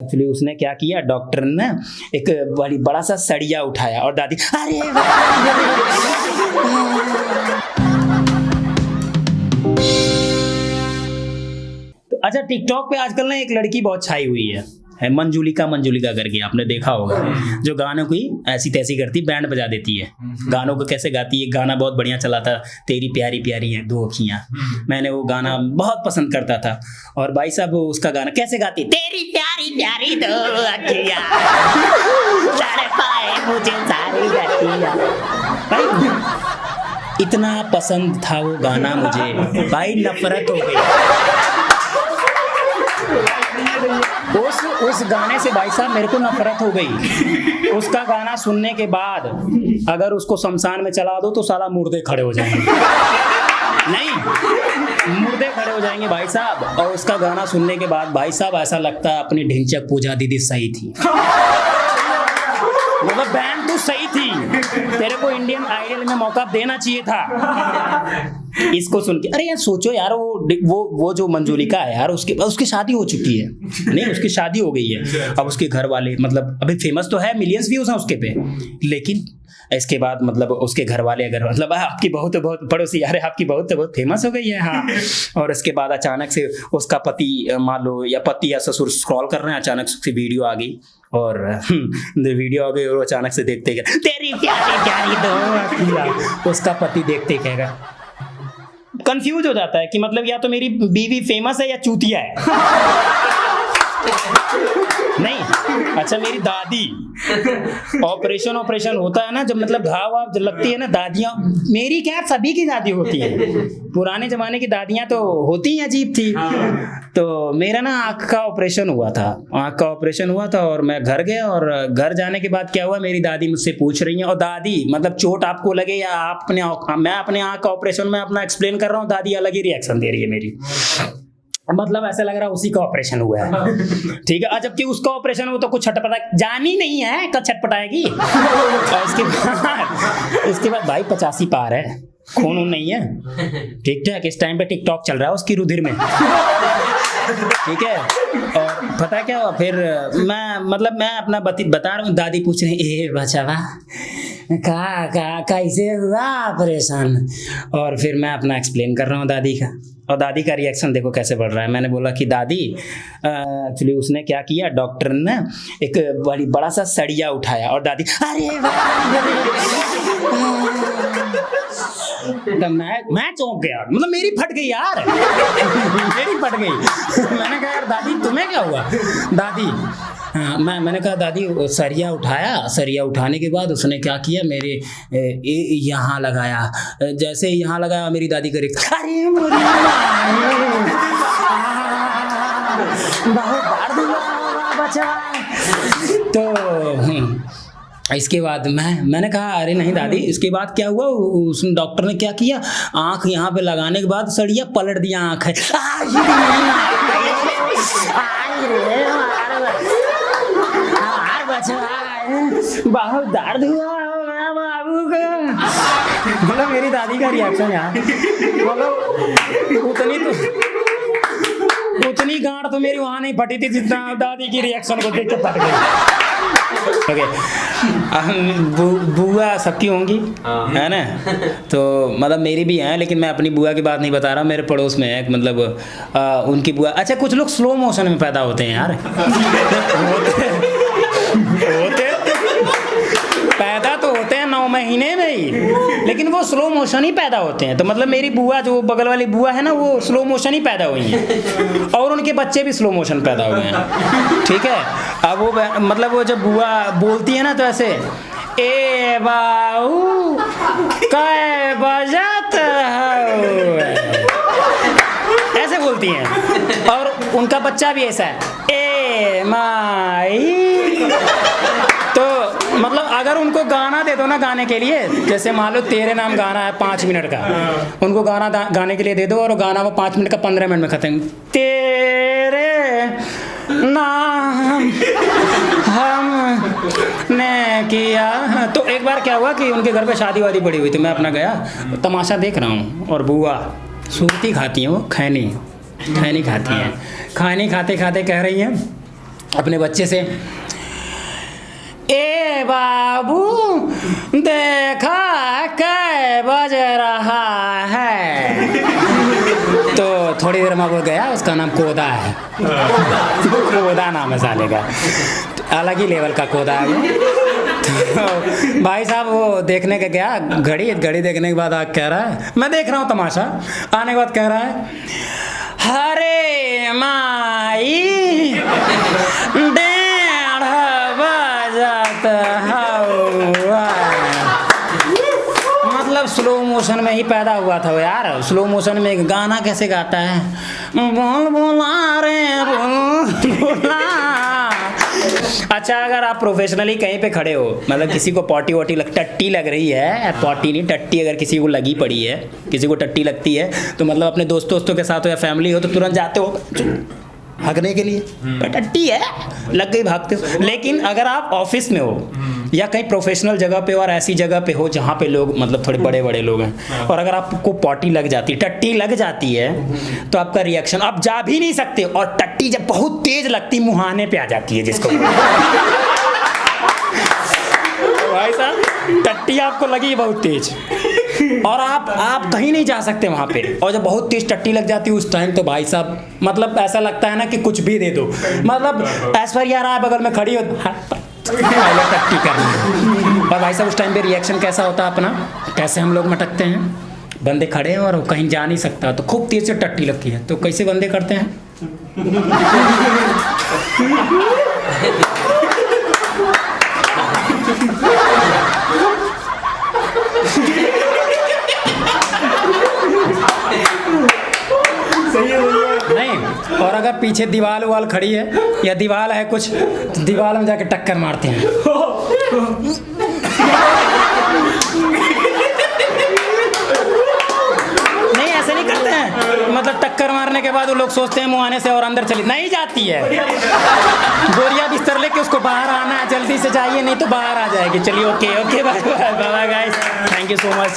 Actually उसने क्या किया, डॉक्टर ने एक बड़ा सा सड़िया उठाया और दादी अरे तो अच्छा, टिकटॉक पे आजकल ना एक लड़की बहुत छाई हुई है मंजुलिका करके, आपने देखा होगा, जो गानों की ऐसी तैसी करती, बैंड बजा देती है, गानों को कैसे गाती है। गाना बहुत बढ़िया चला था, तेरी प्यारी प्यारी है दो अखियां, मैंने वो गाना बहुत पसंद करता था। और भाई साहब उसका गाना कैसे गाती, तेरी प्यारी प्यारी दो अखियां तड़पाए मुझे सारी अखियां। भाई इतना पसंद था वो गाना मुझे, भाई नफरत हो गई उस गाने से। भाई साहब मेरे को नफरत हो गई उसका गाना सुनने के बाद। अगर उसको शमशान में चला दो तो साला मुर्दे खड़े हो जाएंगे, नहीं मुर्दे खड़े हो जाएंगे भाई साहब। और उसका गाना सुनने के बाद भाई साहब ऐसा लगता है अपनी ढिंचक पूजा दीदी सही थी, मतलब बैंड तो सही थी, तेरे को इंडियन आइडल में मौका देना चाहिए था। इसको सुन के अरे यार सोचो यार, वो जो मंजुलिका है यार, उसकी शादी हो चुकी है, नहीं उसकी शादी हो गई है। अब उसके घर वाले मतलब अभी फेमस तो है, मिलियंस व्यूज हैं उसके पे, लेकिन इसके बाद मतलब उसके घर वाले अगर मतलब आपकी बहुत पड़ोसी यार आपकी बहुत फेमस हो गई है, हाँ। और इसके बाद अचानक से उसका पति मान लो या पति या ससुर स्क्रॉल कर रहे हैं, अचानक से वीडियो आ गई और वीडियो आ गई और अचानक से देखते क्या, तेरी प्यारी प्यारी दो, उसका पति देखते कहेगा, कंफ्यूज हो जाता है कि मतलब या तो मेरी बीवी फेमस है या चूतिया है। नहीं अच्छा, मेरी दादी ऑपरेशन होता है ना, जब मतलब घाव वाव लगती है ना, दादियां, मेरी क्या सभी की दादी होती है, पुराने जमाने की दादियां तो होती ही अजीब थी। तो मेरा ना आँख का ऑपरेशन हुआ था और मैं घर गया, और घर जाने के बाद क्या हुआ, मेरी दादी मुझसे पूछ रही है, और दादी मतलब चोट आपको लगे या मैं अपने आँख का ऑपरेशन में अपना एक्सप्लेन कर रहा हूँ, दादी अलग ही रिएक्शन दे रही है मेरी, मतलब ऐसा लग रहा है उसी का ऑपरेशन हुआ है, ठीक है। जबकि उसका ऑपरेशन हो तो कुछ छटपटा जानी नहीं है, कब छटपटाएगी। और इसके बाद भाई 85 पार है, खून नहीं है, ठीक ठाक, इस टाइम पे टिकटॉक चल रहा है उसकी रुधिर में, ठीक है। और पता क्या हुआ फिर, मैं अपना बता रहा हूँ, दादी पूछ रही ए बचावा कैसे हुआ ऑपरेशन, और फिर मैं अपना एक्सप्लेन कर रहा हूँ दादी का, और दादी का रिएक्शन देखो कैसे बढ़ रहा है। मैंने बोला कि दादी एक्चुअली उसने क्या किया, डॉक्टर ने एक बड़ा सा सड़िया उठाया और दादी अरे तो मैं चौंक गया, मतलब मेरी फट गई यार, मेरी फट गई। मैंने कहा यार दादी तुम्हें क्या हुआ, दादी मैंने कहा दादी सरिया उठाने के बाद उसने क्या किया, मेरे यहाँ लगाया, जैसे यहाँ लगाया मेरी दादी करे अरे बहुत दर्द हुआ बच्चा। तो इसके बाद मैंने कहा अरे नहीं दादी, इसके बाद क्या हुआ, उस डॉक्टर ने क्या किया, आँख यहाँ पे लगाने के बाद सड़िया पलट दिया आँख है, बहुत दर्द हुआ बाबू को। मतलब मेरी दादी का रिएक्शन यार, बोलो उतनी गांड तो मेरी वहां नहीं फटी थी जितना दादी की रिएक्शन को देख के फट गई। ओके, बुआ सबकी होंगी है ना, तो मतलब मेरी भी है, लेकिन मैं अपनी बुआ की बात नहीं बता रहा, मेरे पड़ोस में है मतलब उनकी बुआ। अच्छा कुछ लोग स्लो मोशन में पैदा होते हैं यार, होते पैदा तो होते हैं 9 महीने में ही, लेकिन वो स्लो मोशन ही पैदा होते हैं। तो मतलब मेरी बुआ, जो बगल वाली बुआ है ना, वो स्लो मोशन ही पैदा हुई है, और उनके बच्चे भी स्लो मोशन पैदा हुए हैं, ठीक है। अब वो मतलब वो जब बुआ बोलती है ना तो ऐसे ए बाऊ कै बजात है, ऐसे बोलती हैं, और उनका बच्चा भी ऐसा है ए माई। तो मतलब अगर उनको गाना दे दो ना गाने के लिए, जैसे मान लो तेरे नाम गाना है 5 मिनट का, उनको गाना गाने के लिए दे दो, और गाना वो 5 मिनट का 15 मिनट में खत्म, तेरे नाम हमने किया। तो एक बार क्या हुआ कि उनके घर पे शादी वादी पड़ी हुई थी, मैं अपना गया तमाशा देख रहा हूँ, और बुआ सूरती खाती हैं, वो खैनी खाती हैं, खाने खाते खाते कह रही हैं अपने बच्चे से, ए बाबू देखा कै बज रहा है। तो थोड़ी देर में वो गया, उसका नाम कोदा है। कोदा नाम है साले का, अलग ही लेवल का कोदा है वो। तो भाई साहब वो देखने के गया, घड़ी देखने के बाद आ कह रहा है, मैं देख रहा हूँ तमाशा, आने के बाद कह रहा है, हरे माई 1:30 बजत हवा। मतलब स्लो मोशन में ही पैदा हुआ था वो यार। स्लो मोशन में गाना कैसे गाता है, बोल बोला रे बोल बोला। अच्छा, अगर आप प्रोफेशनली कहीं पे खड़े हो, मतलब किसी को पॉटी वोटी टट्टी लग रही है, पॉटी नहीं टट्टी, अगर किसी को लगी पड़ी है, किसी को टट्टी लगती है, तो मतलब अपने दोस्तों के साथ हो या फैमिली हो तो तुरंत जाते हो भागने के लिए, टट्टी है लग गई, भागते हो। लेकिन अगर आप ऑफिस में हो या कहीं प्रोफेशनल जगह पे और ऐसी जगह पे हो जहाँ पे लोग मतलब थोड़े बड़े बड़े लोग हैं, और अगर आपको पॉटी लग जाती है, टट्टी लग जाती है, तो आपका रिएक्शन, आप जा भी नहीं सकते। और टट्टी जब बहुत तेज लगती, मुहाने पे आ जाती है जिसको। भाई साहब टट्टी आपको लगी बहुत तेज और आप कहीं नहीं जा सकते वहाँ पे, और जब बहुत तेज टट्टी लग जाती है उस टाइम, तो भाई साहब मतलब ऐसा लगता है ना कि कुछ भी दे दो। मतलब ऐश्वर्या राय बगल में खड़ी हो, टट्टी करनी। और भाई साहब उस टाइम पे रिएक्शन कैसा होता है अपना, कैसे हम लोग मटकते हैं। बंदे खड़े हैं और वो कहीं जा नहीं सकता, तो खूब तेज से टट्टी लगती है, तो कैसे बंदे करते हैं। नहीं, और अगर पीछे दीवार वाल खड़ी है या दीवार है कुछ, तो दीवार में जाके टक्कर मारते हैं। नहीं, ऐसे नहीं करते हैं। मतलब टक्कर मारने के बाद वो लोग सोचते हैं मुहाने से और अंदर चली नहीं जाती है। बोरिया बिस्तर लेके उसको बाहर आना है, जल्दी से जाइए नहीं तो बाहर आ जाएगी। चलिए okay bye bye guys, thank you so much.